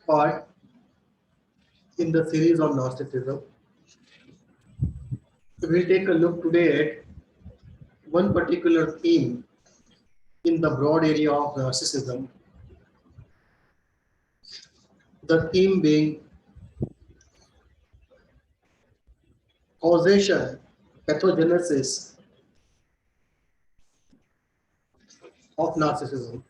part in the series on narcissism. We'll take a look today at one particular theme in the broad area of narcissism. The theme being causation, pathogenesis of narcissism.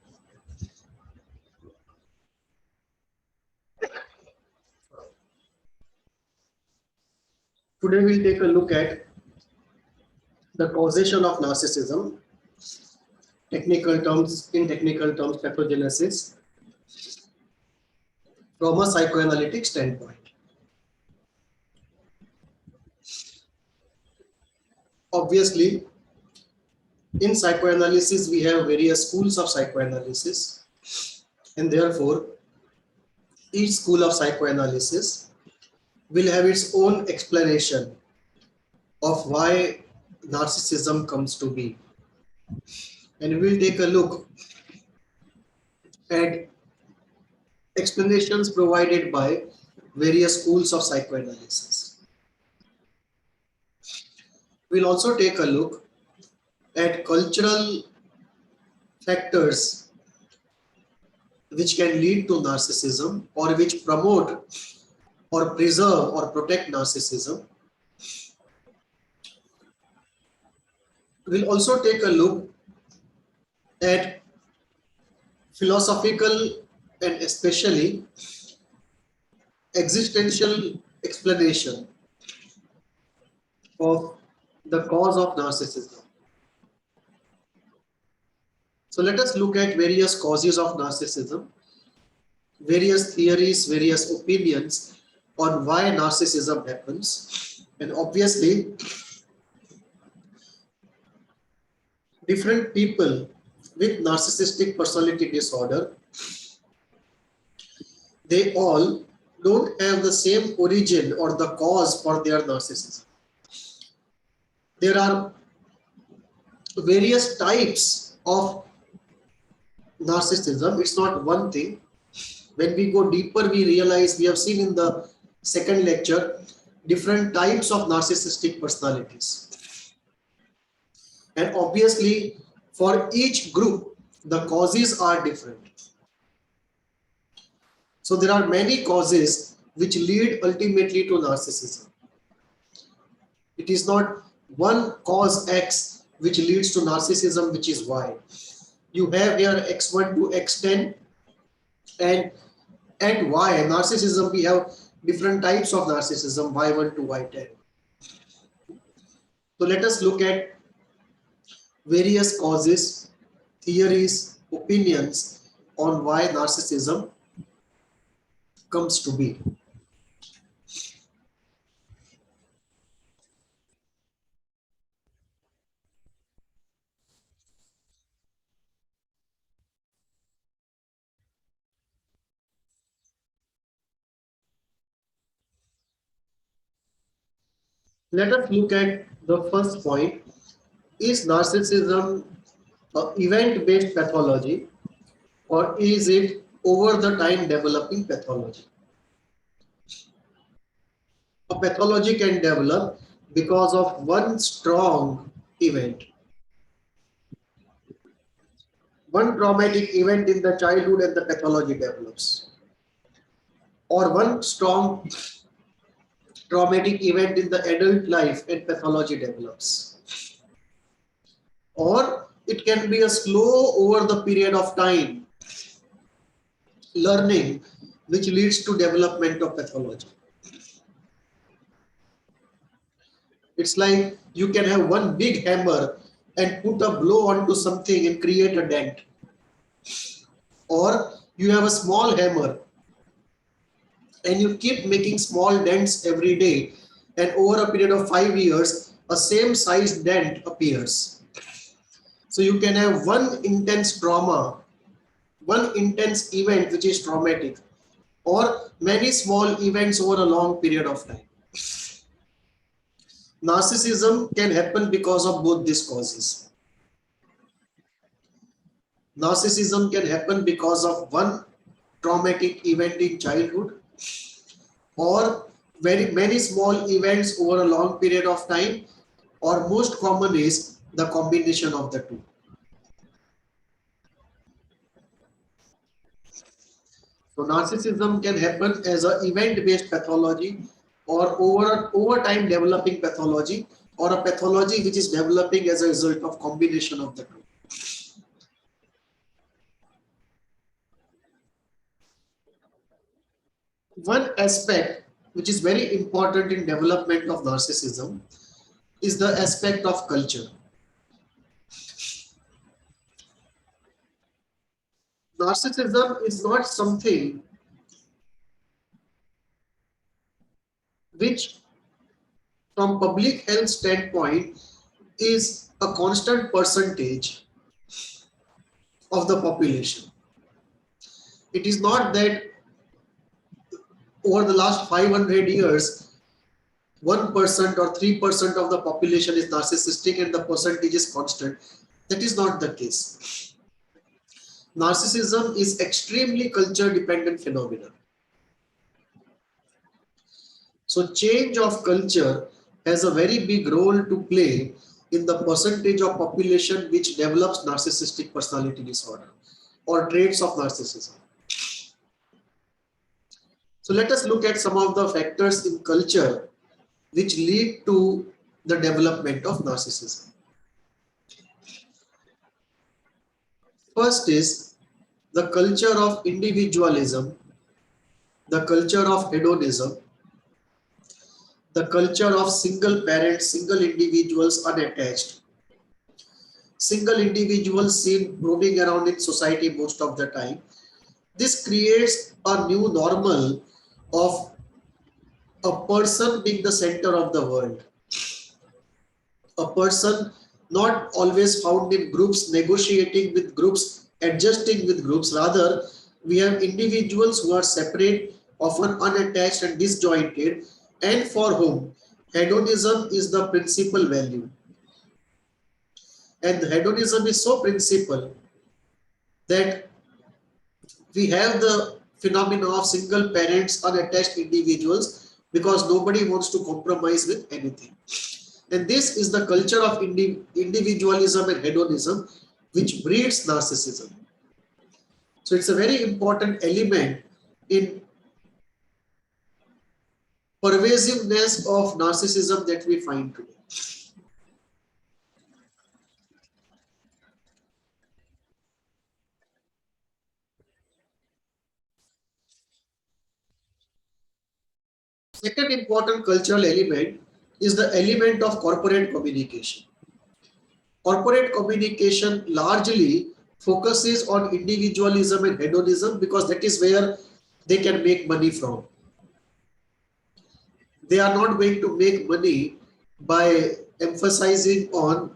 Today we'll take a look at the causation of narcissism, in technical terms, pathogenesis, from a psychoanalytic standpoint. Obviously, in psychoanalysis, we have various schools of psychoanalysis, and therefore, each school of psychoanalysis will have its own explanation of why narcissism comes to be. And we'll take a look at explanations provided by various schools of psychoanalysis. We'll also take a look at cultural factors which can lead to narcissism or which promote or preserve or protect narcissism. We'll also take a look at philosophical and especially existential explanation of the cause of narcissism. So let us look at various causes of narcissism, various theories, various opinions on why narcissism happens, and obviously different people with narcissistic personality disorder, they all don't have the same origin or the cause for their narcissism. There are various types of narcissism. It's not one thing. When we go deeper, we realize, we have seen in the second lecture, different types of narcissistic personalities. And obviously, for each group, the causes are different. So there are many causes which lead ultimately to narcissism. It is not one cause X which leads to narcissism, which is Y. You have here X1 to X10, and at Y, narcissism, we have different types of narcissism, Y1 to Y10. So let us look at various causes, theories, opinions on why narcissism comes to be. Let us look at the first point. Is narcissism an event-based pathology, or is it over the time developing pathology? A pathology can develop because of one strong event. One traumatic event in the childhood and the pathology develops. Or one strong traumatic event in the adult life and pathology develops. Or it can be a slow over the period of time learning which leads to development of pathology. It's like you can have one big hammer and put a blow onto something and create a dent. Or you have a small hammer and you keep making small dents every day, and over a period of 5 years, a same size dent appears. So you can have one intense trauma, one intense event which is traumatic, or many small events over a long period of time. Narcissism can happen because of both these causes. Narcissism can happen because of one traumatic event in childhood, or very many small events over a long period of time, or most common is the combination of the two. So narcissism can happen as an event-based pathology, or over time developing pathology, or a pathology which is developing as a result of combination of the two. One aspect which is very important in development of narcissism is the aspect of culture. Narcissism is not something which, from public health standpoint, is a constant percentage of the population. It is not that over the last 500 years, 1% or 3% of the population is narcissistic and the percentage is constant. That is not the case. Narcissism is extremely culture dependent phenomenon. So change of culture has a very big role to play in the percentage of population which develops narcissistic personality disorder or traits of narcissism. So let us look at some of the factors in culture which lead to the development of narcissism. First is the culture of individualism, the culture of hedonism, the culture of single parents, single individuals unattached. Single individuals seen roaming around in society most of the time. This creates a new normal of a person being the center of the world. A person not always found in groups, negotiating with groups, adjusting with groups. Rather, we have individuals who are separate, often unattached and disjointed, and for whom hedonism is the principal value. And hedonism is so principal that we have the phenomena of single parents, unattached individuals, because nobody wants to compromise with anything. And this is the culture of individualism and hedonism which breeds narcissism. So it's a very important element in pervasiveness of narcissism that we find today. Second important cultural element is the element of corporate communication. Corporate communication largely focuses on individualism and hedonism because that is where they can make money from. They are not going to make money by emphasizing on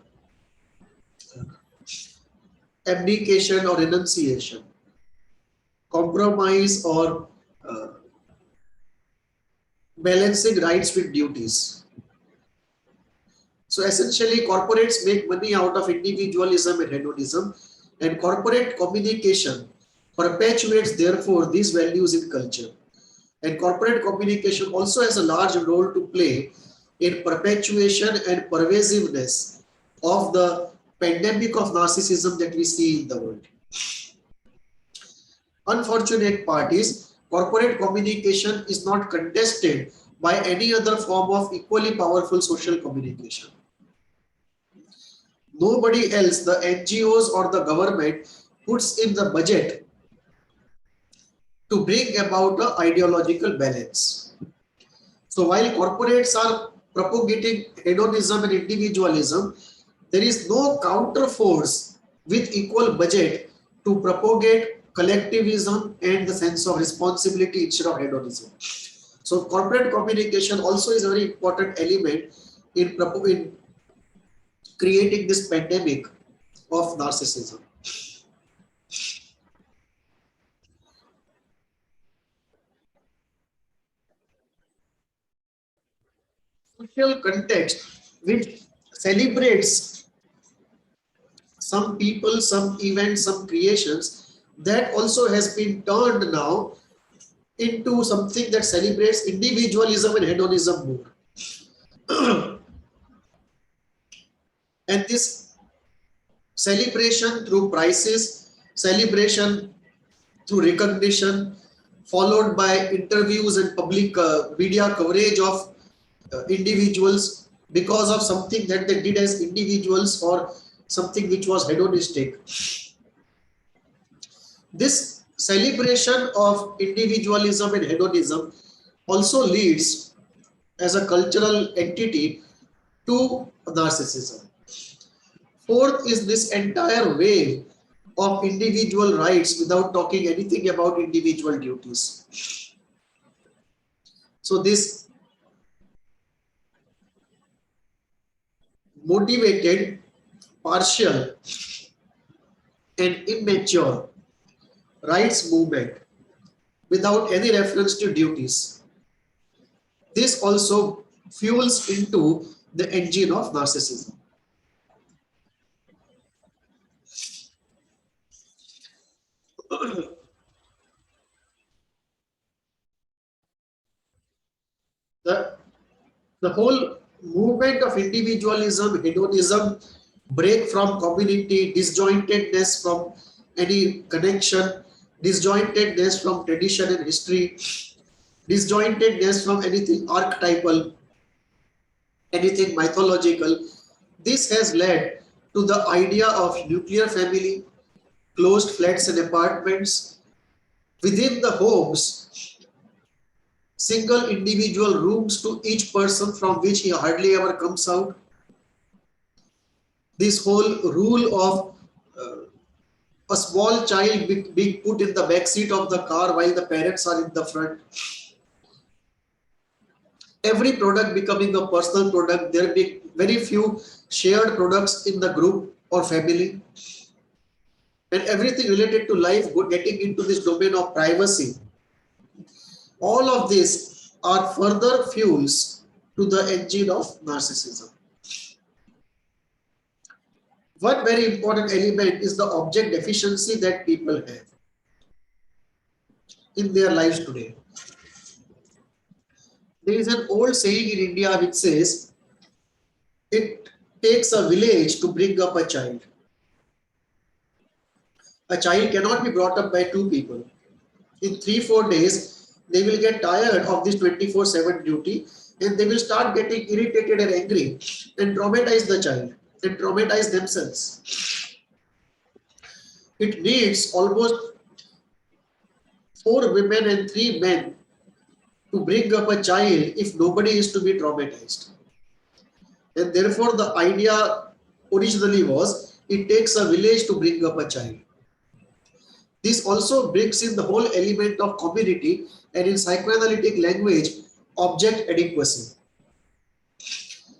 abdication or renunciation, compromise or balancing rights with duties. So essentially, corporates make money out of individualism and hedonism, and corporate communication perpetuates, therefore, these values in culture. And corporate communication also has a large role to play in perpetuation and pervasiveness of the pandemic of narcissism that we see in the world. Unfortunate part is corporate communication is not contested by any other form of equally powerful social communication. Nobody else, the NGOs or the government, puts in the budget to bring about an ideological balance. So while corporates are propagating hedonism and individualism, there is no counter force with equal budget to propagate collectivism and the sense of responsibility instead of hedonism. So corporate communication also is a very important element in creating this pandemic of narcissism. Social context which celebrates some people, some events, some creations that also has been turned now into something that celebrates individualism and hedonism more. And this celebration through prices, celebration through recognition, followed by interviews and public media coverage of individuals because of something that they did as individuals or something which was hedonistic. This celebration of individualism and hedonism also leads as a cultural entity to narcissism. Fourth is this entire wave of individual rights without talking anything about individual duties. So this motivated, partial and immature rights movement without any reference to duties. This also fuels into the engine of narcissism. The, the whole movement of individualism, hedonism, break from community, disjointedness from any connection, disjointedness from tradition and history, disjointedness from anything archetypal, anything mythological. This has led to the idea of nuclear family, closed flats and apartments, within the homes, single individual rooms to each person from which he hardly ever comes out. This whole rule of a small child being put in the back seat of the car while the parents are in the front. Every product becoming a personal product, there be very few shared products in the group or family, and everything related to life getting into this domain of privacy. All of these are further fuels to the engine of narcissism. One very important element is the object deficiency that people have in their lives today. There is an old saying in India which says, it takes a village to bring up a child. A child cannot be brought up by two people. In 3-4 days, they will get tired of this 24/7 duty and they will start getting irritated and angry and traumatize the child and traumatize themselves. It needs almost 4 women and 3 men to bring up a child if nobody is to be traumatized. And therefore, the idea originally was, it takes a village to bring up a child. This also brings in the whole element of community and in psychoanalytic language, object adequacy.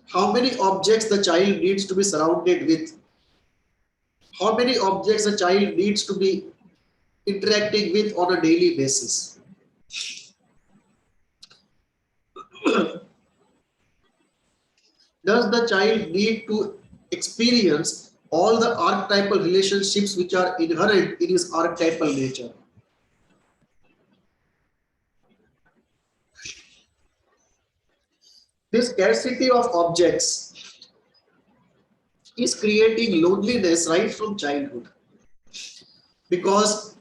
How many objects the child needs to be surrounded with? How many objects a child needs to be interacting with on a daily basis? Does the child need to experience all the archetypal relationships which are inherent in his archetypal nature? This scarcity of objects is creating loneliness right from childhood. Because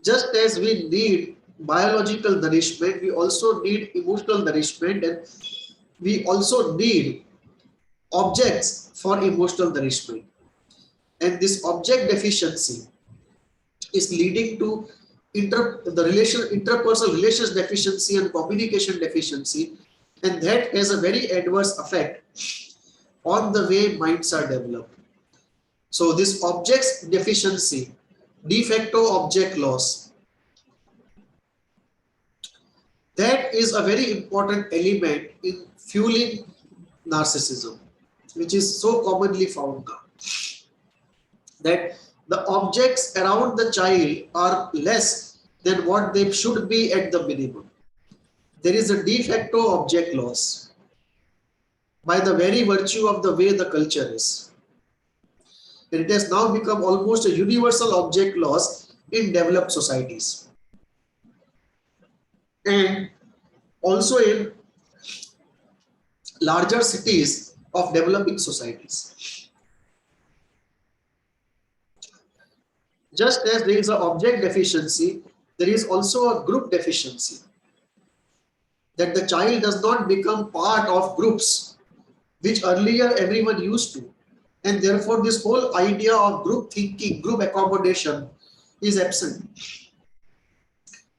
just as we need biological nourishment, we also need emotional nourishment, and we also need objects for emotional nourishment. And this object deficiency is leading to interpersonal relations deficiency and communication deficiency, and that has a very adverse effect on the way minds are developed. So this objects deficiency, de facto object loss, that is a very important element in fueling narcissism, which is so commonly found now. That the objects around the child are less than what they should be at the minimum. There is a de facto object loss by the very virtue of the way the culture is. And it has now become almost a universal object clause in developed societies and also in larger cities of developing societies. Just as there is an object deficiency, there is also a group deficiency, that the child does not become part of groups which earlier everyone used to, and therefore this whole idea of group thinking, group accommodation is absent.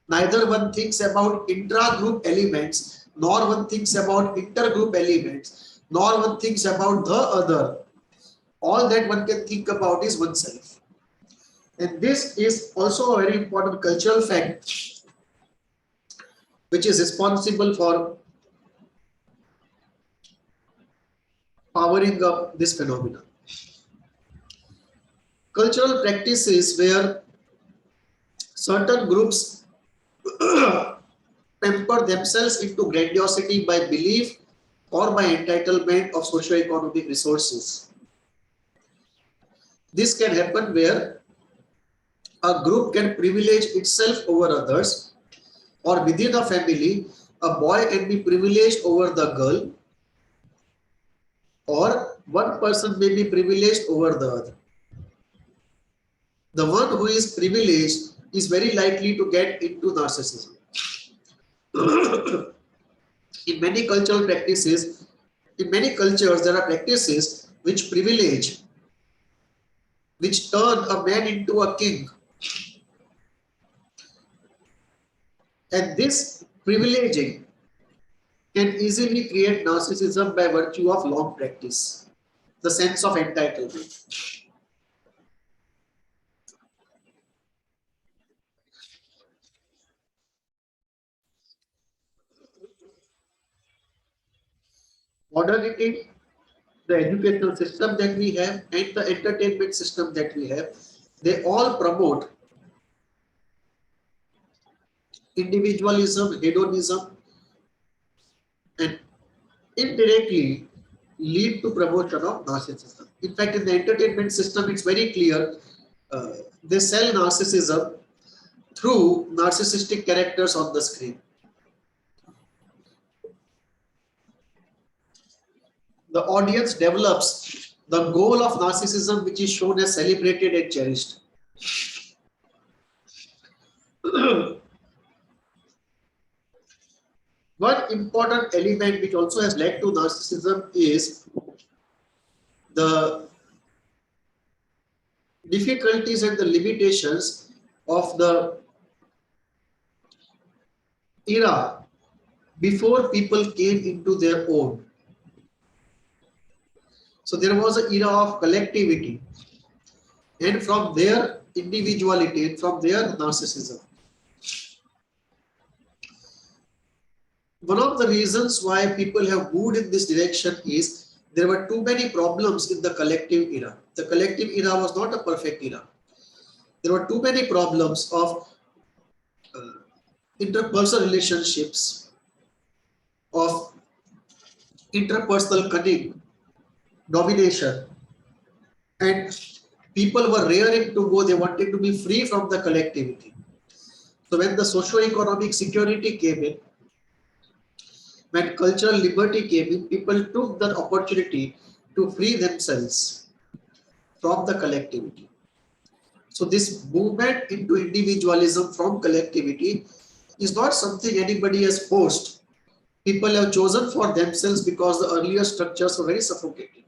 Neither one thinks about intra-group elements, nor one thinks about intergroup elements, nor one thinks about the other. All that one can think about is oneself. And this is also a very important cultural fact which is responsible for powering up this phenomenon. Cultural practices where certain groups pamper themselves into grandiosity by belief or by entitlement of socio-economic resources. This can happen where a group can privilege itself over others, or within a family, a boy can be privileged over the girl, or one person may be privileged over the other. The one who is privileged is very likely to get into narcissism. In many cultural practices, in many cultures, there are practices which privilege, which turn a man into a king. And this privileging can easily create narcissism by virtue of long practice, the sense of entitlement. Modernity, the educational system that we have, and the entertainment system that we have, they all promote individualism, hedonism, and indirectly lead to promotion of narcissism. In fact, in the entertainment system, it's very clear. They sell narcissism through narcissistic characters on the screen. The audience develops the goal of narcissism, which is shown as celebrated and cherished. One important element which also has led to narcissism is the difficulties and the limitations of the era before people came into their own. So there was an era of collectivity, and from their individuality, and from their narcissism. One of the reasons why people have moved in this direction is there were too many problems in the collective era. The collective era was not a perfect era. There were too many problems of interpersonal relationships, of interpersonal cunning, domination, and people were rearing to go, they wanted to be free from the collectivity. So when the socio-economic security came in, when cultural liberty came in, people took the opportunity to free themselves from the collectivity. So this movement into individualism from collectivity is not something anybody has forced. People have chosen for themselves because the earlier structures were very suffocating.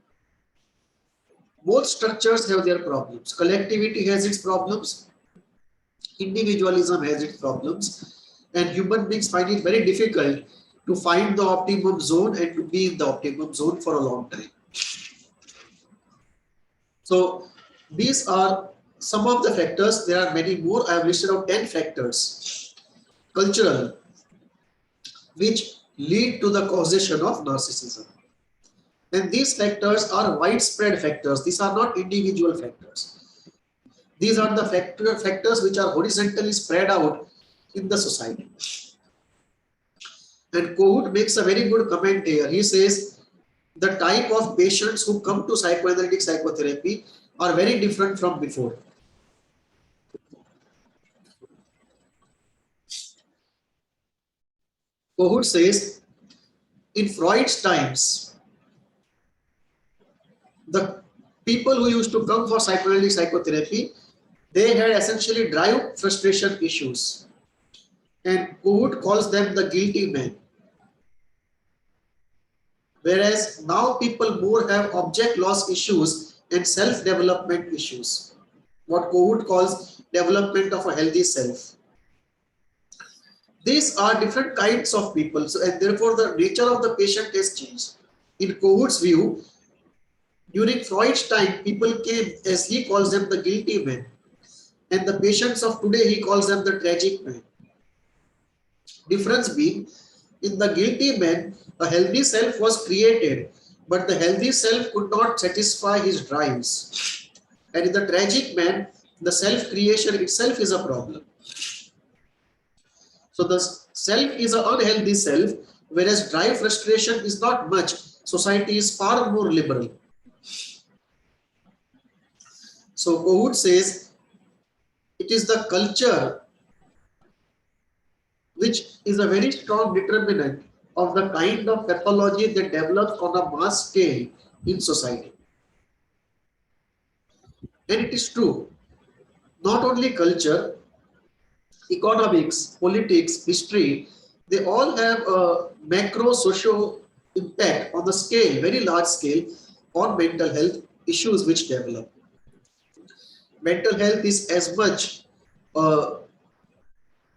Both structures have their problems. Collectivity has its problems, individualism has its problems, and human beings find it very difficult to find the optimum zone and to be in the optimum zone for a long time. So these are some of the factors. There are many more. I have listed out 10 factors, cultural, which lead to the causation of narcissism. And these factors are widespread factors. These are not individual factors. These are the factors which are horizontally spread out in the society. And Kohut makes a very good comment here. He says the type of patients who come to psychoanalytic psychotherapy are very different from before. Kohut says, in Freud's times, the people who used to come for psychoanalytic psychotherapy, they had essentially drive frustration issues. And Kohut calls them the guilty men. Whereas now people more have object loss issues and self-development issues. What Kohut calls development of a healthy self. These are different kinds of people, so, and therefore the nature of the patient has changed. In Kohut's view, during Freud's time, people came, as he calls them, the guilty men. And the patients of today, he calls them the tragic men. Difference being, in the guilty man, a healthy self was created, but the healthy self could not satisfy his drives. And in the tragic man, the self-creation itself is a problem. So the self is an unhealthy self, whereas drive frustration is not much. Society is far more liberal. So Kohut says, it is the culture which is a very strong determinant of the kind of pathology that develops on a mass scale in society. And it is true, not only culture, economics, politics, history, they all have a macro socio impact on the scale, very large scale, on mental health issues which develop. Mental health is as much a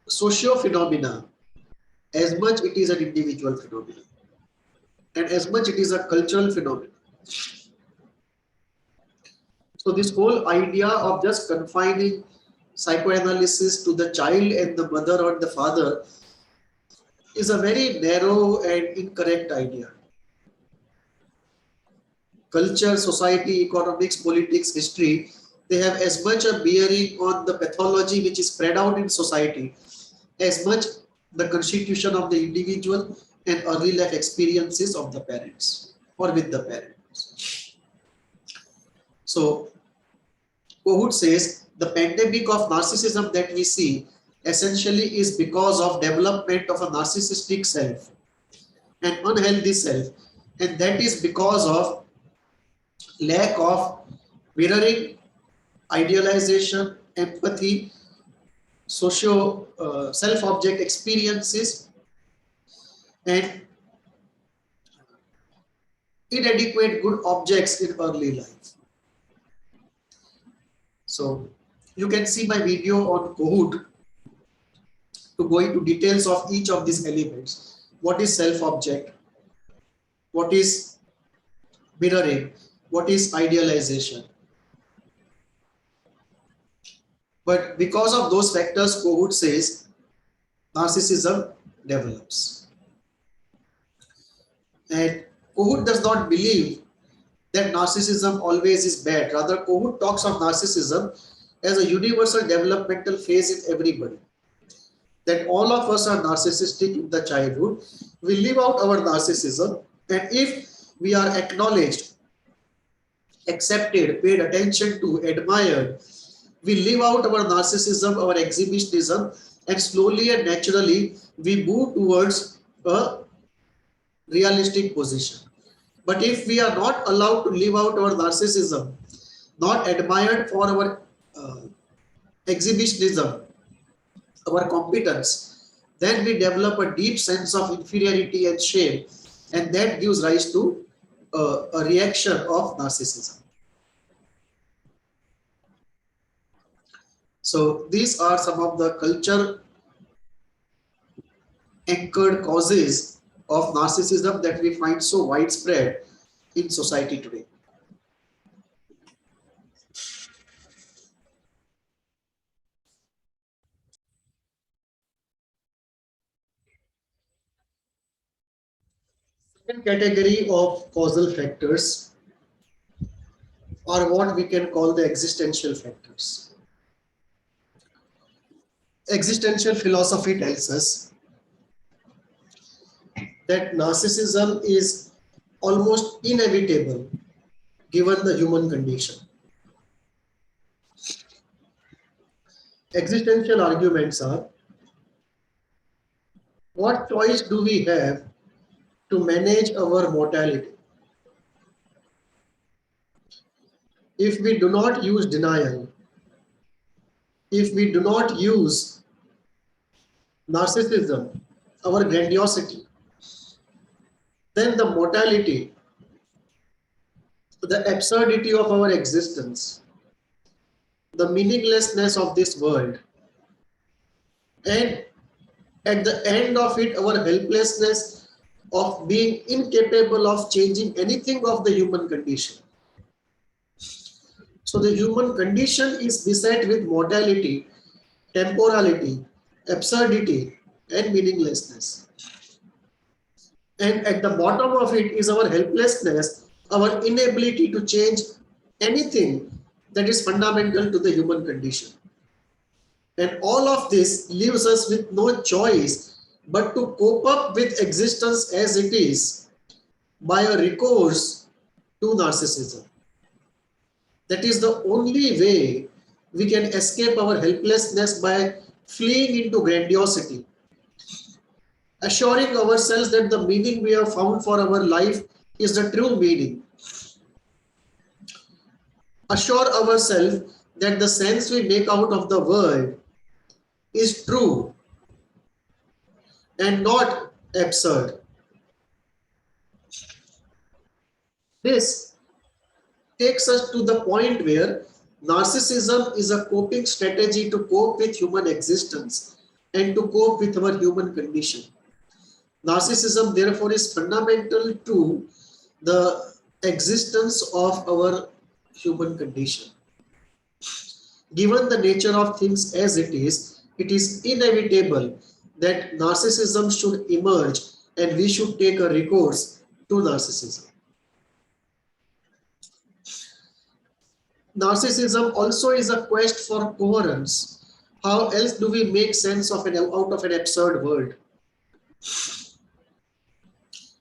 socio phenomena as much it is an individual phenomenon, and as much it is a cultural phenomenon. So this whole idea of just confining psychoanalysis to the child and the mother or the father is a very narrow and incorrect idea. Culture, society, economics, politics, history, they have as much a bearing on the pathology which is spread out in society as much the constitution of the individual and early life experiences of the parents or with the parents. So Kohut says the pandemic of narcissism that we see essentially is because of development of a narcissistic self, an unhealthy self, and that is because of lack of mirroring, idealization, empathy, socio self-object experiences, and inadequate good objects in early life. So you can see my video on Kohut to go into details of each of these elements. What is self-object? What is mirroring? What is idealization? But because of those factors, Kohut says narcissism develops. And Kohut does not believe that narcissism always is bad. Rather, Kohut talks of narcissism as a universal developmental phase in everybody. That all of us are narcissistic in the childhood. We live out our narcissism, and if we are acknowledged, accepted, paid attention to, admired, we live out our narcissism, our exhibitionism, and slowly and naturally we move towards a realistic position. But if we are not allowed to live out our narcissism, not admired for our exhibitionism, our competence, then we develop a deep sense of inferiority and shame, and that gives rise to a reaction of narcissism. So these are some of the culture anchored causes of narcissism that we find so widespread in society today. Second category of causal factors are what we can call the existential factors. Existential philosophy tells us that narcissism is almost inevitable given the human condition. Existential arguments are: what choice do we have to manage our mortality? If we do not use denial, if we do not use narcissism, our grandiosity, then the mortality, the absurdity of our existence, the meaninglessness of this world, and at the end of it, our helplessness of being incapable of changing anything of the human condition. So the human condition is beset with mortality, temporality, absurdity, and meaninglessness. And at the bottom of it is our helplessness, our inability to change anything that is fundamental to the human condition. And all of this leaves us with no choice but to cope up with existence as it is by a recourse to narcissism. That is the only way we can escape our helplessness, by fleeing into grandiosity, assuring ourselves that the meaning we have found for our life is the true meaning. Assure ourselves that the sense we make out of the world is true and not absurd. This takes us to the point where narcissism is a coping strategy to cope with human existence and to cope with our human condition. Narcissism, therefore, is fundamental to the existence of our human condition. Given the nature of things as it is inevitable that narcissism should emerge and we should take a recourse to narcissism. Narcissism also is a quest for coherence. How else do we make sense of out of an absurd world?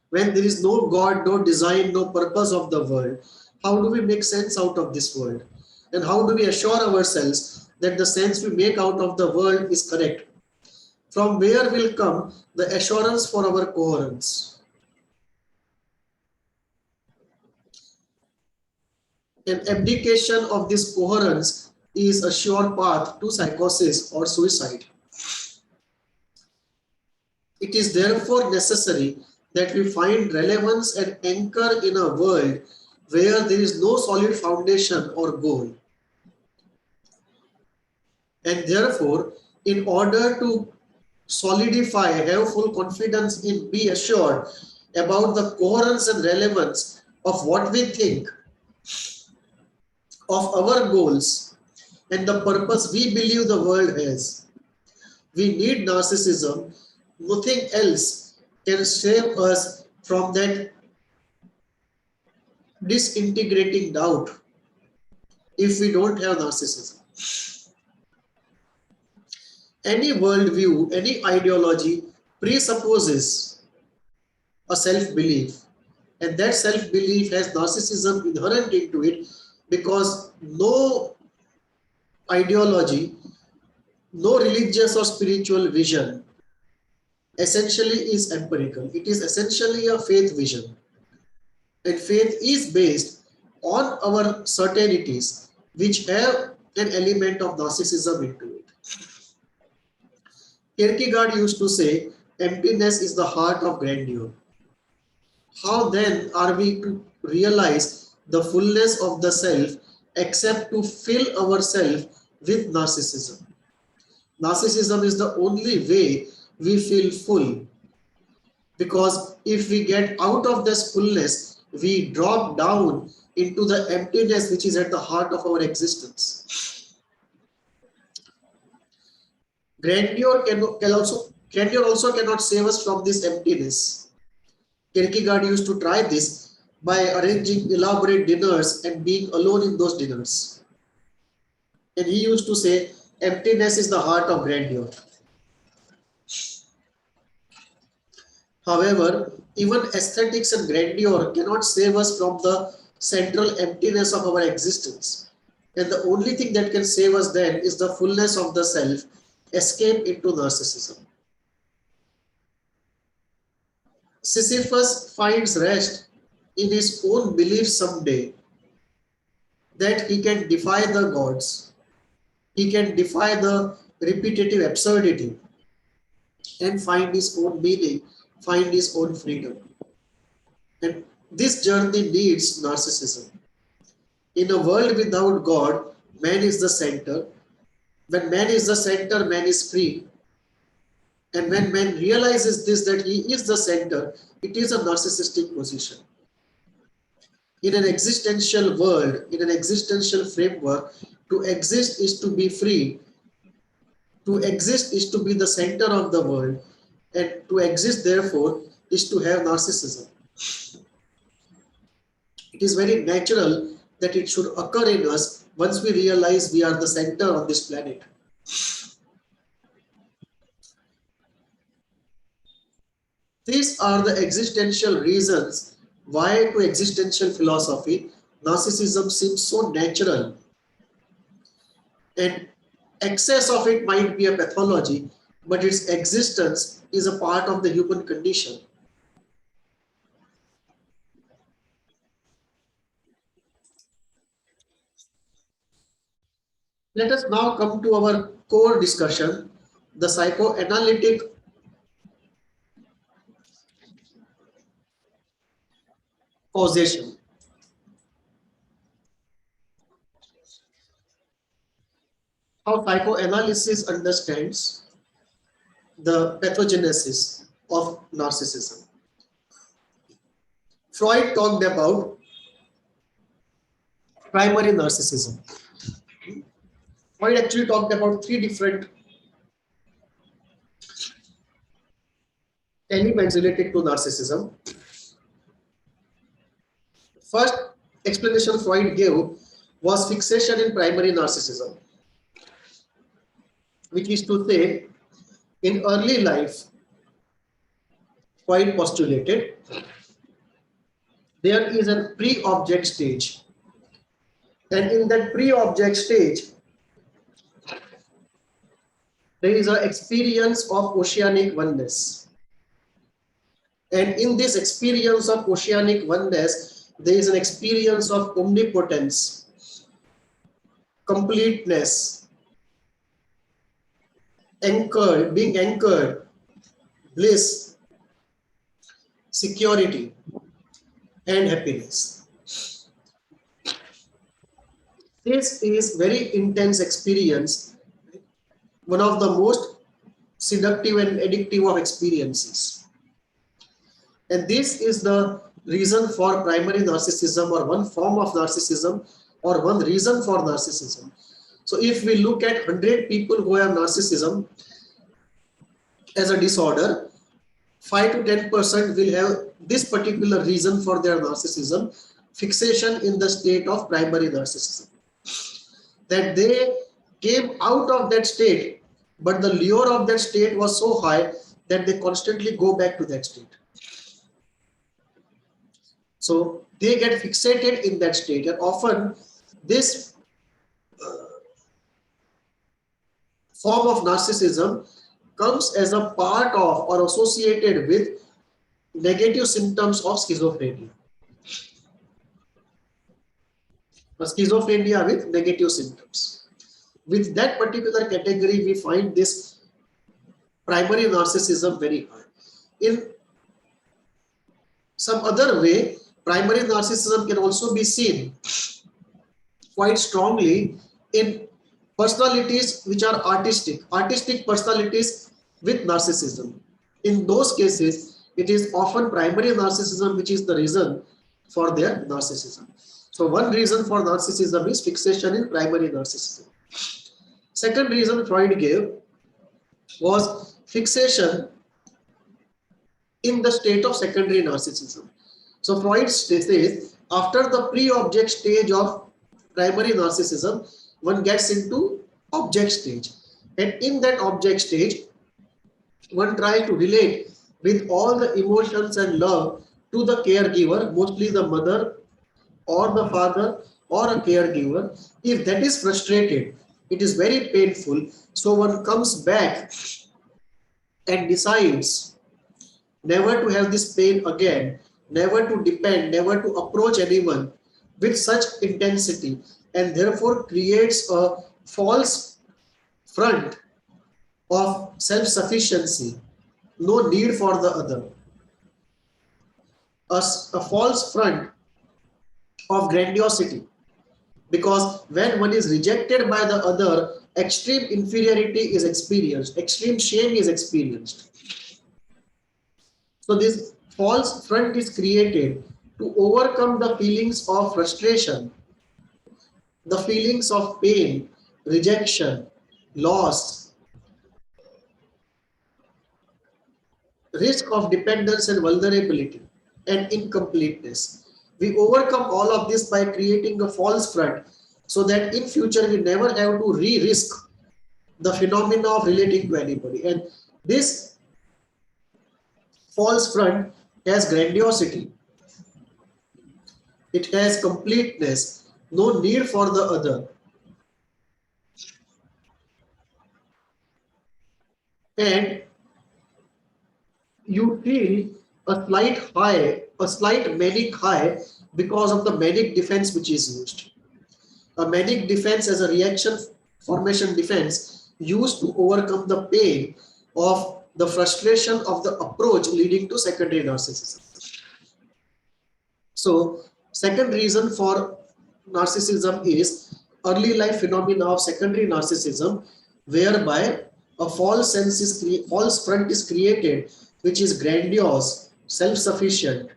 When there is no God, no design, no purpose of the world, how do we make sense out of this world? And how do we assure ourselves that the sense we make out of the world is correct? From where will come the assurance for our coherence? An abdication of this coherence is a sure path to psychosis or suicide. It is therefore necessary that we find relevance and anchor in a world where there is no solid foundation or goal. And therefore, in order to solidify, have full confidence in, be assured about the coherence and relevance of what we think, of our goals, and the purpose we believe the world has, we need narcissism. Nothing else can save us from that disintegrating doubt if we don't have narcissism. Any worldview, any ideology presupposes a self-belief, and that self-belief has narcissism inherent into it, because no ideology, no religious or spiritual vision essentially is empirical. It is essentially a faith vision. And faith is based on our certainties, which have an element of narcissism into it. Kierkegaard used to say, emptiness is the heart of grandeur. How then are we to realize the fullness of the self except to fill ourselves with narcissism? Narcissism is the only way we feel full, because if we get out of this fullness, we drop down into the emptiness which is at the heart of our existence. Grandeur also cannot save us from this emptiness. Kierkegaard used to try this by arranging elaborate dinners and being alone in those dinners. And he used to say, emptiness is the heart of grandeur. However, even aesthetics and grandeur cannot save us from the central emptiness of our existence. And the only thing that can save us then is the fullness of the self, escape into narcissism. Sisyphus finds rest in his own belief someday that he can defy the gods, he can defy the repetitive absurdity and find his own meaning, find his own freedom. And this journey needs narcissism. In a world without God, man is the center. When man is the center, man is free. And when man realizes this, that he is the center, it is a narcissistic position. In an existential world, in an existential framework, to exist is to be free. To exist is to be the center of the world. And to exist, therefore, is to have narcissism. It is very natural that it should occur in us once we realize we are the center of this planet. These are the existential reasons why to existential philosophy, narcissism seems so natural. And excess of it might be a pathology, but its existence is a part of the human condition. Let us now come to our core discussion, the psychoanalytic causation. How psychoanalysis understands the pathogenesis of narcissism. Freud talked about primary narcissism. Freud actually talked about three different elements related to narcissism. First explanation Freud gave was fixation in primary narcissism, which is to say, in early life, Freud postulated there is a pre-object stage, and in that pre-object stage, there is an experience of oceanic oneness. And in this experience of oceanic oneness, there is an experience of omnipotence, completeness, anchored, being anchored, bliss, security, and happiness. This is very intense experience, one of the most seductive and addictive of experiences. And this is the reason for primary narcissism, or one form of narcissism, or one reason for narcissism. So if we look at 100 people who have narcissism as a disorder, 5 to 10% will have this particular reason for their narcissism, fixation in the state of primary narcissism. That they came out of that state, but the lure of that state was so high that they constantly go back to that state. So they get fixated in that state, and often this form of narcissism comes as a part of or associated with negative symptoms of schizophrenia. Schizophrenia with negative symptoms. With that particular category, we find this primary narcissism very high. In some other way, primary narcissism can also be seen quite strongly in personalities which are artistic personalities with narcissism. In those cases, it is often primary narcissism which is the reason for their narcissism. So one reason for narcissism is fixation in primary narcissism. Second reason Freud gave was fixation in the state of secondary narcissism. So Freud says after the pre-object stage of primary narcissism, one gets into object stage, and in that object stage, one tries to relate with all the emotions and love to the caregiver, mostly the mother or the father or a caregiver, if that is frustrated, it is very painful. So one comes back and decides never to have this pain again, never to depend, never to approach anyone with such intensity, and therefore creates a false front of self-sufficiency, no need for the other, a false front of grandiosity. Because when one is rejected by the other, extreme inferiority is experienced, extreme shame is experienced. So this false front is created to overcome the feelings of frustration, the feelings of pain, rejection, loss, risk of dependence and vulnerability, and incompleteness. We overcome all of this by creating a false front so that in future we never have to re-risk the phenomena of relating to anybody. And this false front has grandiosity, it has completeness, no need for the other. And you feel a slight high, a slight manic high because of the manic defense which is used. A manic defense as a reaction formation defense used to overcome the pain of the frustration of the approach leading to secondary narcissism. So, second reason for narcissism is early life phenomena of secondary narcissism, whereby a false sense is false front is created, which is grandiose, self-sufficient,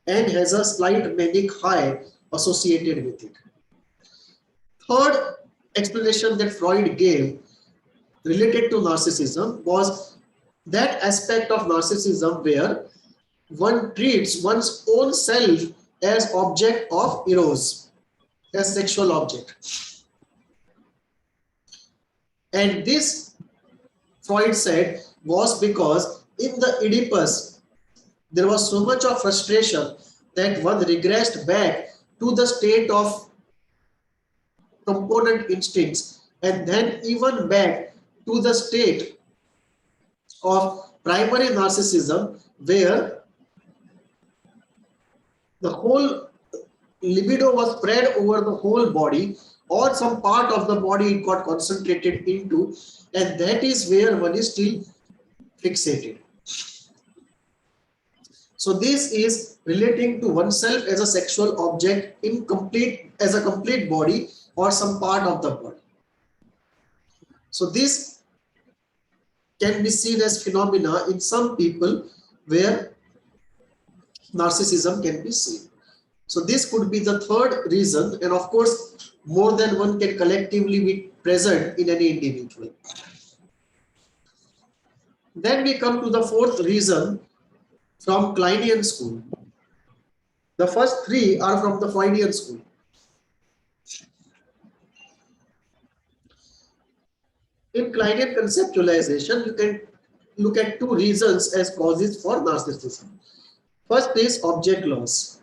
and has a slight manic high associated with it. Third explanation that Freud gave related to narcissism was that aspect of narcissism where one treats one's own self as object of eros, as sexual object. And this, Freud said, was because in the Oedipus, there was so much of frustration that one regressed back to the state of component instincts, and then even back to the state of primary narcissism, where the whole libido was spread over the whole body, or some part of the body it got concentrated into, and that is where one is still fixated. So this is relating to oneself as a sexual object as a complete body or some part of the body. So this can be seen as phenomena in some people where narcissism can be seen. So this could be the third reason, and of course more than one can collectively be present in any individual. Then we come to the fourth reason from Kleinian school. The first three are from the Freudian school. In Kleinian conceptualization, you can look at two reasons as causes for narcissism. First is object loss.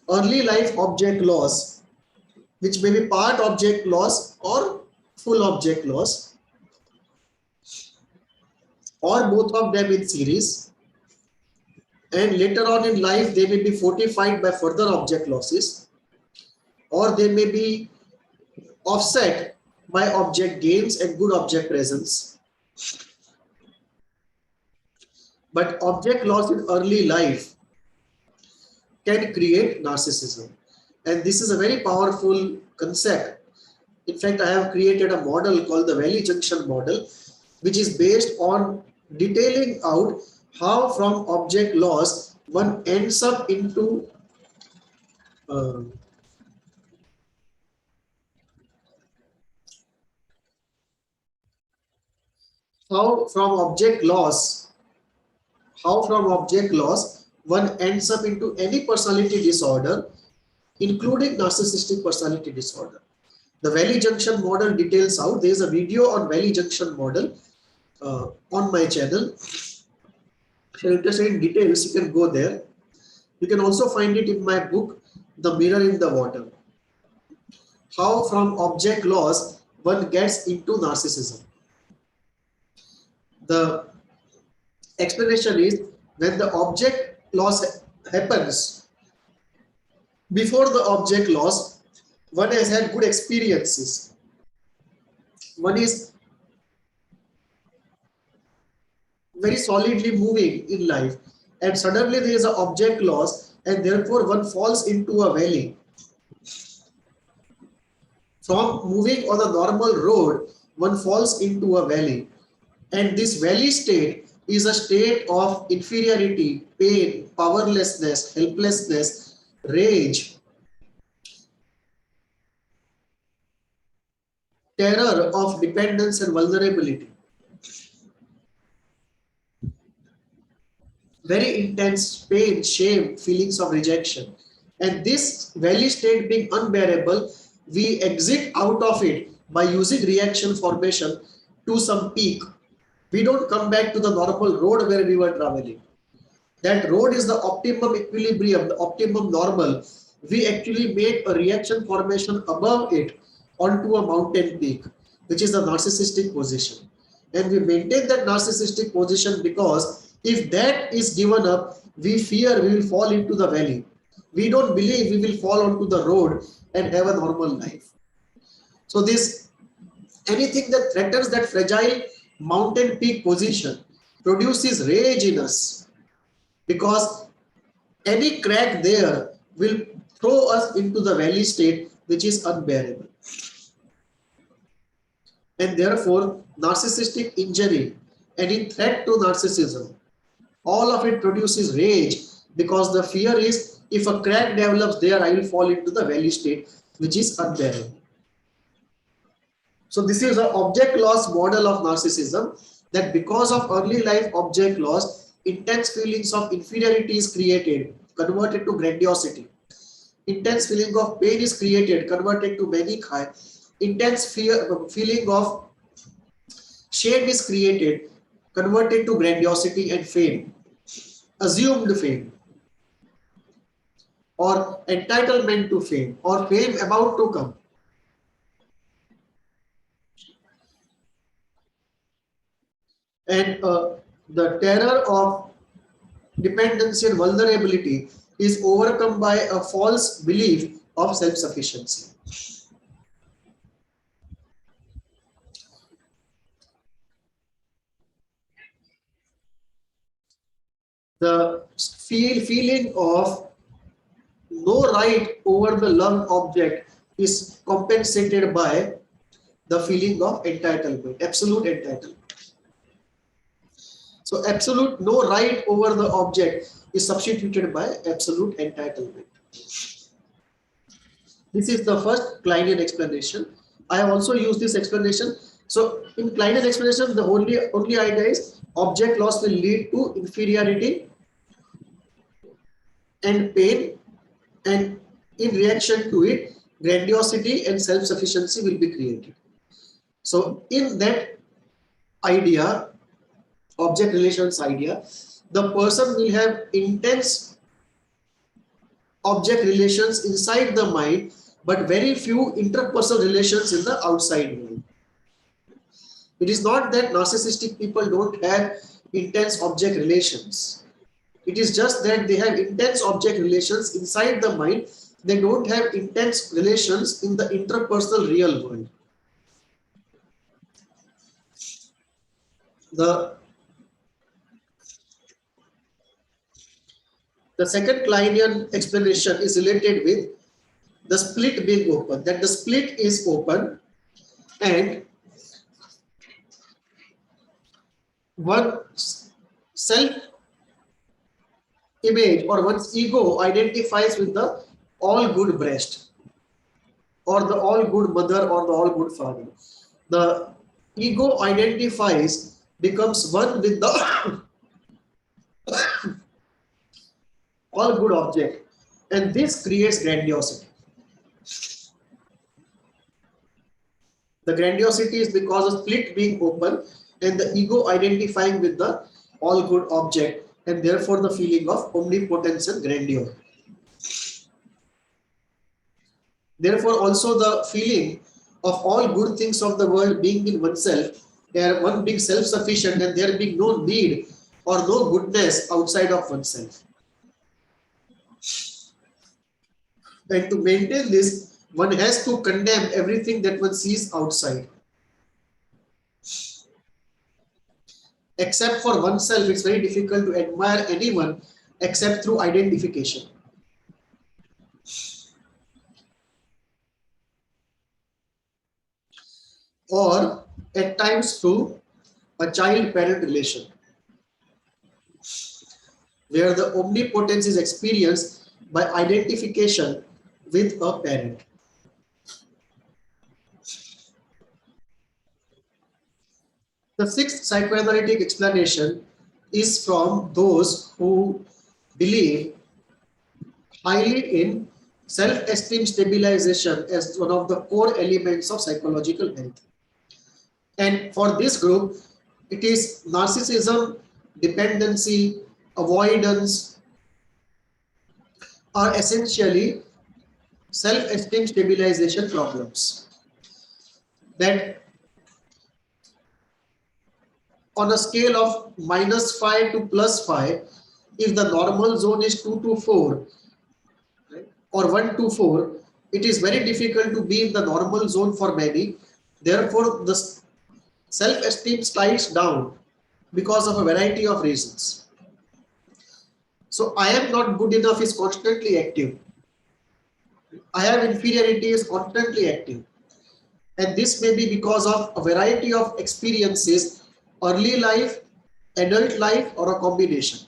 Early life object loss, which may be part object loss or full object loss, or both of them in series. And later on in life, they may be fortified by further object losses, or they may be offset by object gains and good object presence. But object loss in early life can create narcissism. And this is a very powerful concept. In fact, I have created a model called the Valley Junction model, which is based on detailing out how from object loss one ends up into how from object loss one ends up into any personality disorder, including narcissistic personality disorder. The Valley Junction model details out. There is a video on Valley Junction model on my channel. If you're interested in details, you can go there. You can also find it in my book, The Mirror in the Water. how from object loss one gets into narcissism. The explanation is when the object loss happens, before the object loss, one has had good experiences. One is very solidly moving in life, and suddenly there is an object loss, and therefore one falls into a valley. From moving on a normal road, one falls into a valley. And this valley state is a state of inferiority, pain, powerlessness, helplessness, rage, terror of dependence and vulnerability. Very intense pain, shame, feelings of rejection. And this valley state being unbearable, we exit out of it by using reaction formation to some peak. We don't come back to the normal road where we were traveling. That road is the optimum equilibrium, the optimum normal. We actually make a reaction formation above it onto a mountain peak, which is the narcissistic position. And we maintain that narcissistic position because if that is given up, we fear we will fall into the valley. We don't believe we will fall onto the road and have a normal life. So this, anything that threatens that fragile mountain peak position produces rage in us, because any crack there will throw us into the valley state, which is unbearable. And therefore, narcissistic injury, any threat to narcissism, all of it produces rage, because the fear is if a crack develops there, I will fall into the valley state, which is unbearable. So this is an object loss model of narcissism, that because of early life object loss, intense feelings of inferiority is created, converted to grandiosity. Intense feeling of pain is created, converted to manic high. Intense feeling of shame is created, converted to grandiosity and fame, assumed fame, or entitlement to fame, or fame about to come. And the terror of dependency and vulnerability is overcome by a false belief of self-sufficiency. The feeling of no right over the loved object is compensated by the feeling of entitlement, absolute entitlement. So absolute no right over the object is substituted by absolute entitlement. This is the first Kleinian explanation. I have also used this explanation. So in Kleinian explanation, the only idea is object loss will lead to inferiority and pain, and in reaction to it, grandiosity and self-sufficiency will be created. So in that idea, object relations idea, the person will have intense object relations inside the mind, but very few interpersonal relations in the outside world. It is not that narcissistic people don't have intense object relations. It is just that they have intense object relations inside the mind. They don't have intense relations in the interpersonal real world. The second Kleinian explanation is related with the split being open, that the split is open and one self image or one's ego identifies with the all good breast or the all good mother or the all good father. The ego identifies, becomes one with the all good object, and this creates grandiosity. The grandiosity is because of split being open and the ego identifying with the all good object, and therefore the feeling of omnipotence and grandeur. Therefore, also the feeling of all good things of the world being in oneself, there one being self-sufficient and there being no need or no goodness outside of oneself. And to maintain this, one has to condemn everything that one sees outside. Except for oneself, it's very difficult to admire anyone except through identification. Or at times through a child-parent relation, where the omnipotence is experienced by identification with a parent. The sixth psychoanalytic explanation is from those who believe highly in self-esteem stabilization as one of the core elements of psychological health. And for this group, it is narcissism, dependency, avoidance are essentially self-esteem stabilization problems. That on a scale of -5 to +5, if the normal zone is 2 to 4, right, or 1 to 4, it is very difficult to be in the normal zone for many. Therefore, the self-esteem slides down because of a variety of reasons. So, I am not good enough is constantly active. I have inferiority is constantly active. And this may be because of a variety of experiences, early life, adult life, or a combination.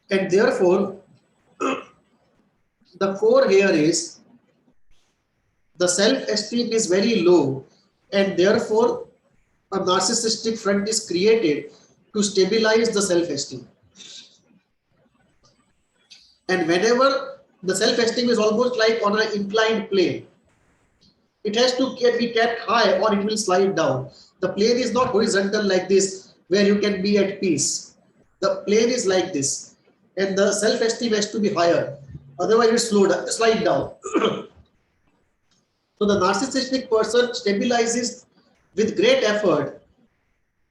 And therefore, the core here is the self-esteem is very low, and therefore a narcissistic front is created to stabilize the self-esteem. And whenever the self-esteem is almost like on an inclined plane, it has to be kept high or it will slide down. The plane is not horizontal like this where you can be at peace. The plane is like this, and the self-esteem has to be higher. Otherwise, it will slide down. So the narcissistic person stabilizes with great effort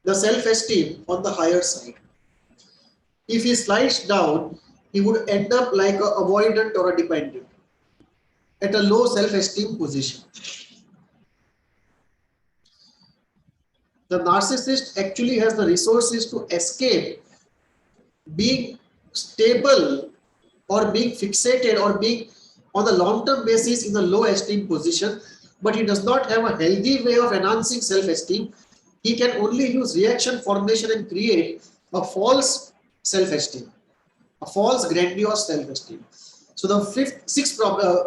the self-esteem on the higher side. If he slides down, he would end up like a avoidant or a dependent at a low self-esteem position. The narcissist actually has the resources to escape being stable or being fixated or being on a long-term basis in a low esteem position, but he does not have a healthy way of enhancing self-esteem. He can only use reaction formation and create a false self-esteem, a false grandiose self-esteem. So the sixth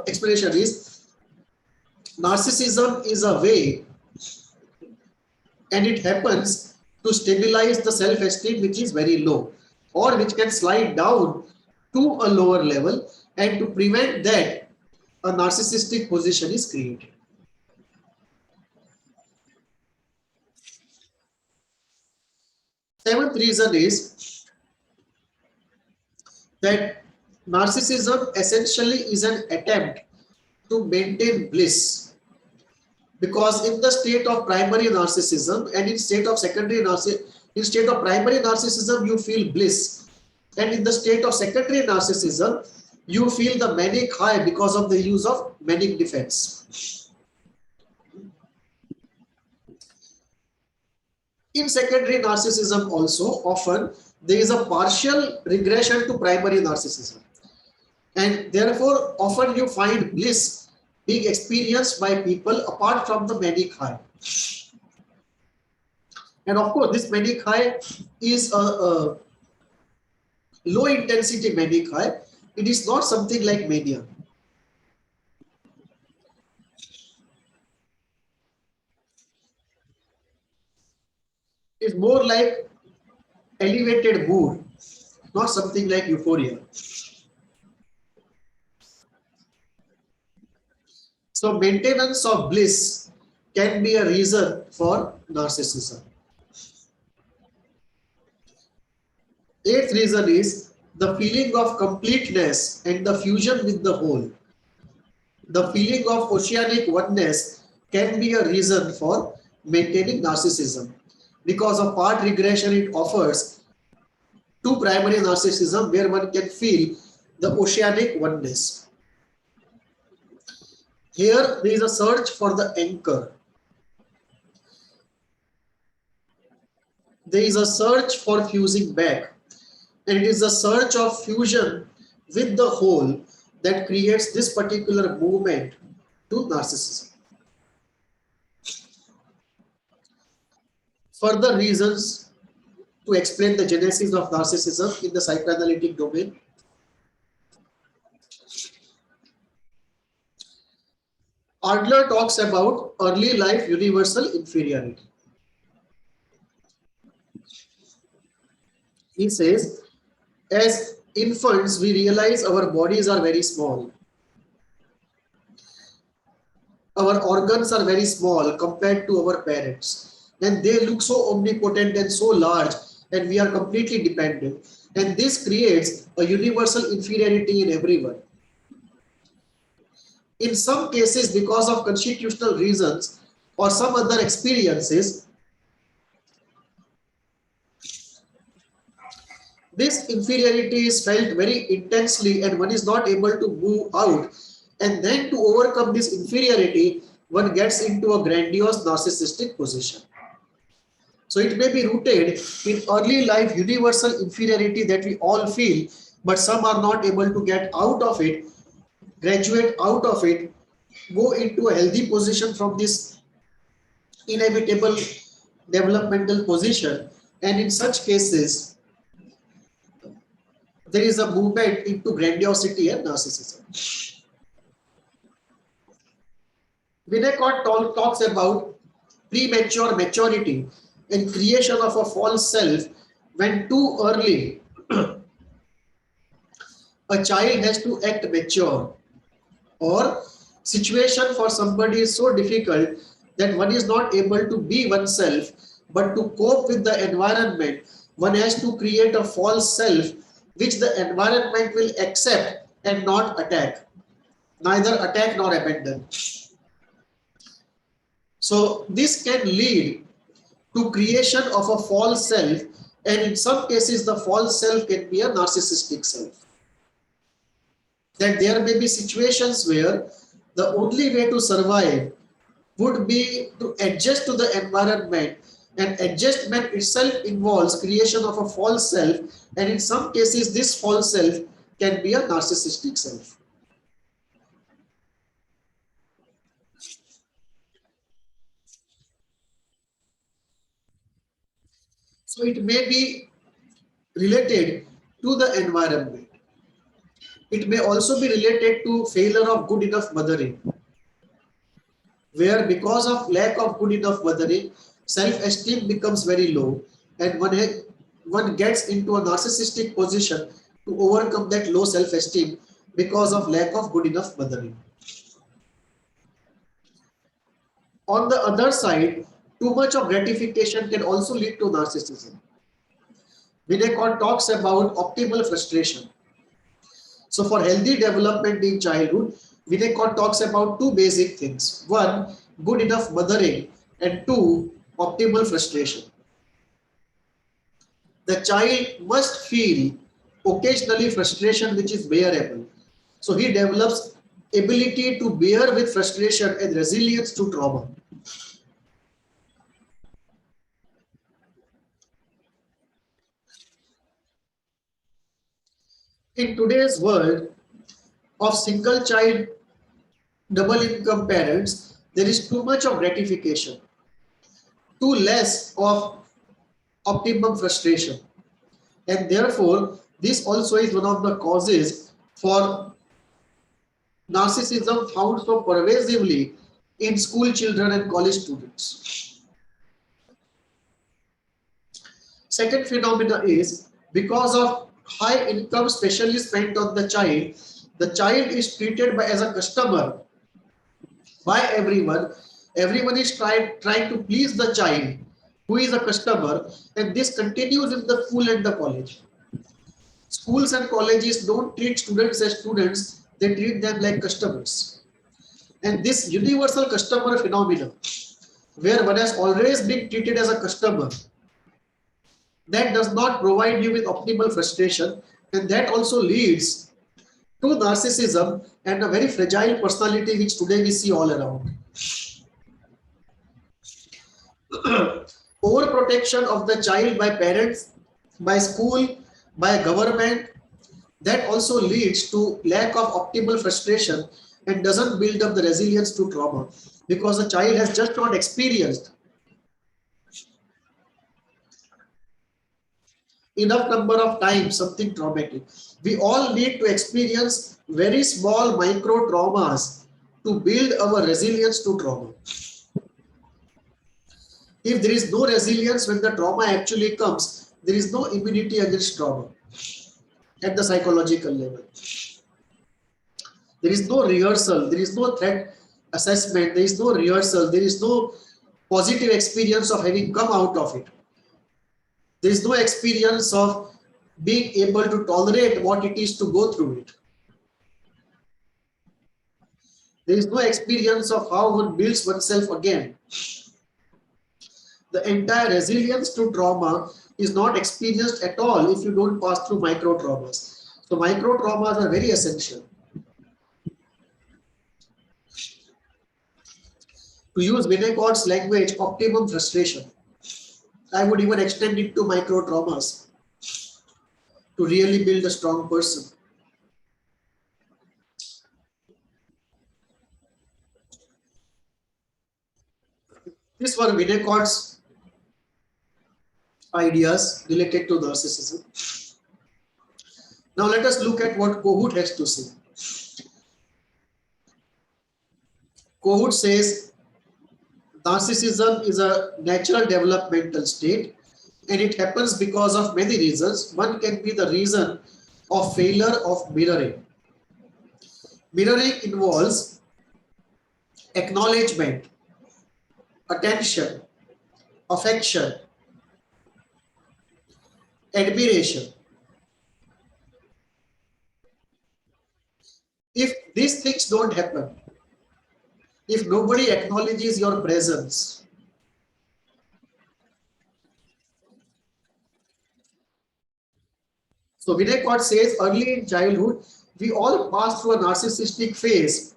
explanation is narcissism is a way, and it happens to stabilize the self-esteem which is very low or which can slide down to a lower level, and to prevent that a narcissistic position is created. Seventh reason is that narcissism essentially is an attempt to maintain bliss, because in the state of primary narcissism and in state of secondary narcissism, in state of primary narcissism you feel bliss, and in the state of secondary narcissism you feel the manic high because of the use of manic defense. In secondary narcissism also often there is a partial regression to primary narcissism, and therefore often you find bliss being experienced by people apart from the manic high. And of course this manic high is a low intensity manic high. It is not something like mania. It's more like elevated mood, not something like euphoria. So maintenance of bliss can be a reason for narcissism. Eighth reason is the feeling of completeness and the fusion with the whole. The feeling of oceanic oneness can be a reason for maintaining narcissism. Because of part regression, it offers two primary narcissism where one can feel the oceanic oneness. Here there is a search for the anchor. There is a search for fusing back, and it is a search of fusion with the whole that creates this particular movement to narcissism. Further reasons to explain the genesis of narcissism in the psychoanalytic domain. Adler talks about early life universal inferiority. He says, as infants, we realize our bodies are very small. Our organs are very small compared to our parents, and they look so omnipotent and so large, and we are completely dependent. And this creates a universal inferiority in everyone. In some cases, because of constitutional reasons or some other experiences, this inferiority is felt very intensely and one is not able to move out. And then to overcome this inferiority, one gets into a grandiose narcissistic position. So it may be rooted in early life universal inferiority that we all feel, but some are not able to get out of it, graduate out of it, go into a healthy position from this inevitable developmental position. And in such cases, there is a movement into grandiosity and narcissism. Winnicott talks about premature maturity and creation of a false self when too early a child has to act mature, or situation for somebody is so difficult that one is not able to be oneself, but to cope with the environment, one has to create a false self which the environment will accept and not attack, neither attack nor abandon. So this can lead to creation of a false self, and in some cases the false self can be a narcissistic self. That there may be situations where the only way to survive would be to adjust to the environment, and adjustment itself involves creation of a false self, and in some cases this false self can be a narcissistic self. So it may be related to the environment. It may also be related to failure of good enough mothering, where because of lack of good enough mothering, self-esteem becomes very low, and one gets into a narcissistic position to overcome that low self-esteem because of lack of good enough mothering. On the other side, too much of gratification can also lead to narcissism. Winnicott talks about optimal frustration. So for healthy development in childhood, Winnicott talks about two basic things. One, good enough mothering, and two, optimal frustration. The child must feel occasionally frustration which is bearable. So he develops ability to bear with frustration and resilience to trauma. In today's world of single child, double income parents, there is too much of gratification, too less of optimum frustration. And therefore, this also is one of the causes for narcissism found so pervasively in school children and college students. Second phenomena is because of high income specially spent on the child is treated as a customer by everyone. Everyone is trying to please the child who is a customer, and this continues in the school and the college. Schools and colleges don't treat students as students, they treat them like customers. And this universal customer phenomenon, where one has always been treated as a customer, that does not provide you with optimal frustration, and that also leads to narcissism and a very fragile personality which today we see all around. Overprotection of the child by parents, by school, by government, that also leads to lack of optimal frustration and doesn't build up the resilience to trauma, because the child has just not experienced enough number of times something traumatic. We all need to experience very small micro traumas to build our resilience to trauma. If there is no resilience when the trauma actually comes, there is no immunity against trauma at the psychological level. There is no rehearsal, there is no threat assessment, there is no rehearsal, there is no positive experience of having come out of it. There is no experience of being able to tolerate what it is to go through it. There is no experience of how one builds oneself again. The entire resilience to trauma is not experienced at all if you don't pass through micro traumas. So micro traumas are very essential. To use Winnicott's language, optimum frustration. I would even extend it to micro traumas to really build a strong person. These were Winnicott's ideas related to narcissism. Now let us look at what Kohut has to say. Kohut says narcissism is a natural developmental state and it happens because of many reasons. One can be the reason of failure of mirroring. Mirroring involves acknowledgement, attention, affection, admiration. If these things don't happen, if nobody acknowledges your presence, so Winnicott says early in childhood, we all pass through a narcissistic phase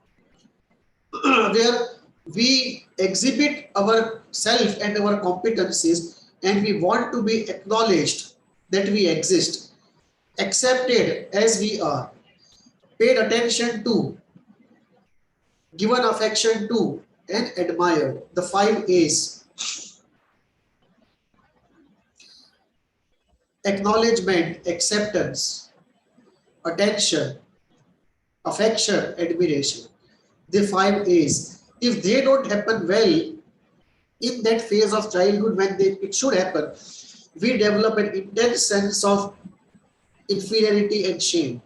where we exhibit our self and our competencies and we want to be acknowledged that we exist, accepted as we are, paid attention to, given affection to, and admired. The 5 A's. Acknowledgement, acceptance, attention, affection, admiration. The 5 A's. If they don't happen well in that phase of childhood when it should happen, we develop an intense sense of inferiority and shame.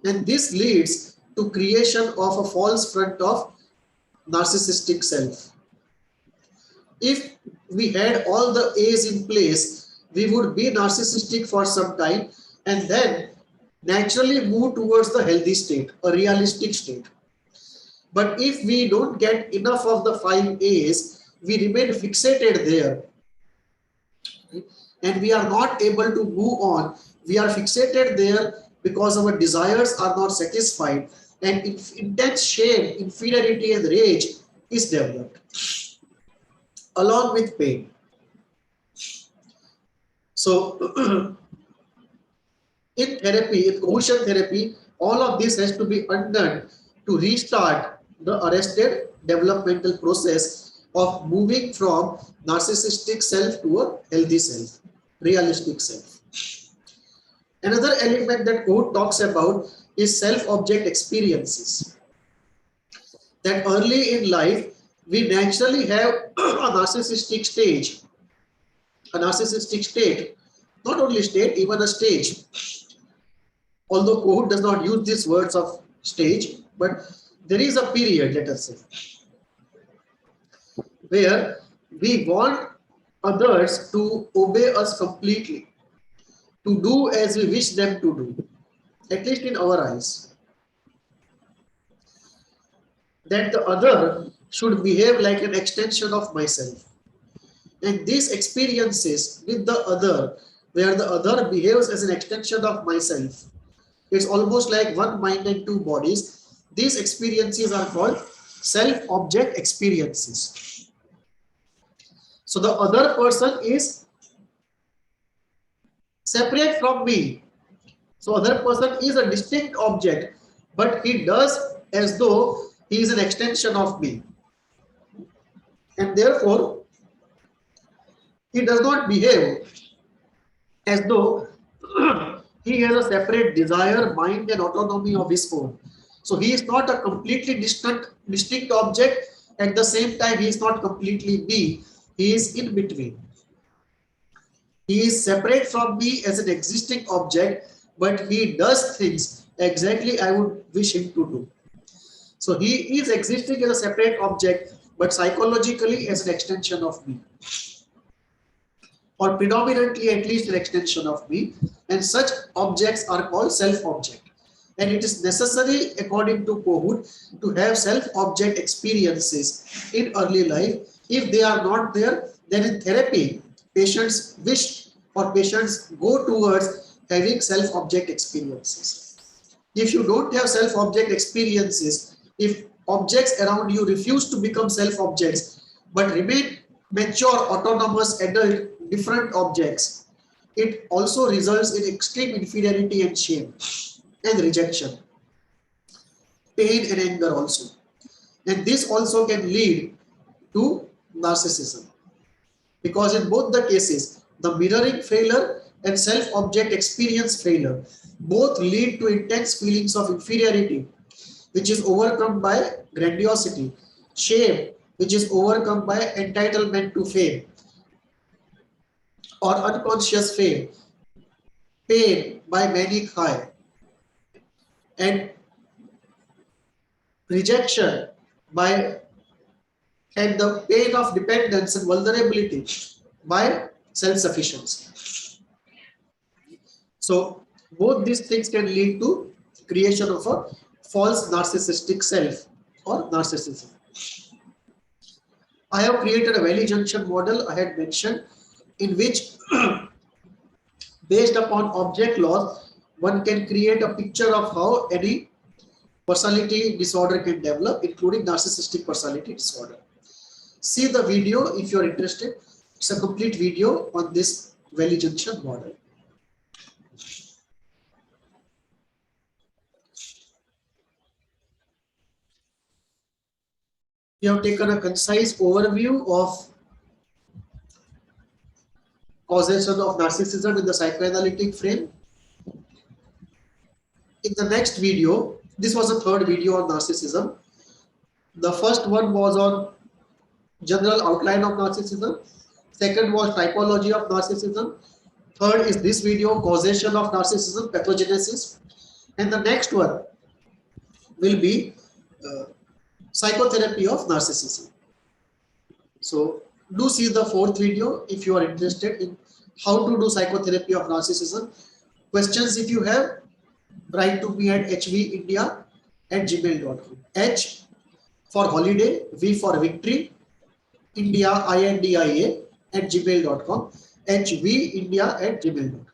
And this leads to creation of a false front of narcissistic self. If we had all the A's in place, we would be narcissistic for some time and then naturally move towards the healthy state, a realistic state. But if we don't get enough of the 5 A's, we remain fixated there. And we are not able to move on. We are fixated there because our desires are not satisfied and intense shame, inferiority and rage is developed along with pain. So in therapy, in cohesion therapy, all of this has to be undone to restart the arrested developmental process of moving from narcissistic self to a healthy self, realistic self. Another element that Kohut talks about is self-object experiences. That early in life, we naturally have a narcissistic stage, a narcissistic state, not only state, even a stage. Although Kohut does not use these words of stage, but there is a period, let us say, where we want others to obey us completely, to do as we wish them to do, at least in our eyes. that the other should behave like an extension of myself. And these experiences with the other, where the other behaves as an extension of myself, it's almost like one mind and two bodies. These experiences are called self-object experiences. So the other person is separate from me. So other person is a distinct object, but he does as though he is an extension of me. And therefore, he does not behave as though he has a separate desire, mind, and autonomy of his own. So he is not a completely distinct object. At the same time, he is not completely me. He is in between. He is separate from me as an existing object, but he does things exactly I would wish him to do. So he is existing as a separate object, but psychologically as an extension of me, or predominantly at least an extension of me, and such objects are called self-object. And it is necessary, according to Kohut, to have self-object experiences in early life. If they are not there, then in therapy, patients wish or patients go towards having self-object experiences. If you don't have self-object experiences, if objects around you refuse to become self-objects, but remain mature, autonomous, adult, different objects, it also results in extreme inferiority and shame and rejection, pain and anger also. And this also can lead to narcissism, because in both the cases, the mirroring failure and self-object experience failure both lead to intense feelings of inferiority, which is overcome by grandiosity, shame, which is overcome by entitlement to fame or unconscious fame, pain by manic high, and rejection by, and the pain of dependence and vulnerability by self-sufficiency. So both these things can lead to creation of a false narcissistic self or narcissism. I have created a valley junction model I had mentioned, in which based upon object laws, one can create a picture of how any personality disorder can develop, including narcissistic personality disorder. See the video if you are interested. It's a complete video on this valley junction model. We have taken a concise overview of causation of narcissism in the psychoanalytic frame. In the next video, this was the third video on narcissism. The first one was on general outline of narcissism. Second was typology of narcissism. Third is this video, causation of narcissism, pathogenesis. And the next one will be psychotherapy of narcissism. So do see the fourth video if you are interested in how to do psychotherapy of narcissism. Questions if you have, write to me at hvindia@gmail.com. H for holiday, V for victory, India, INDIA @gmail.com, hvindia@gmail.com.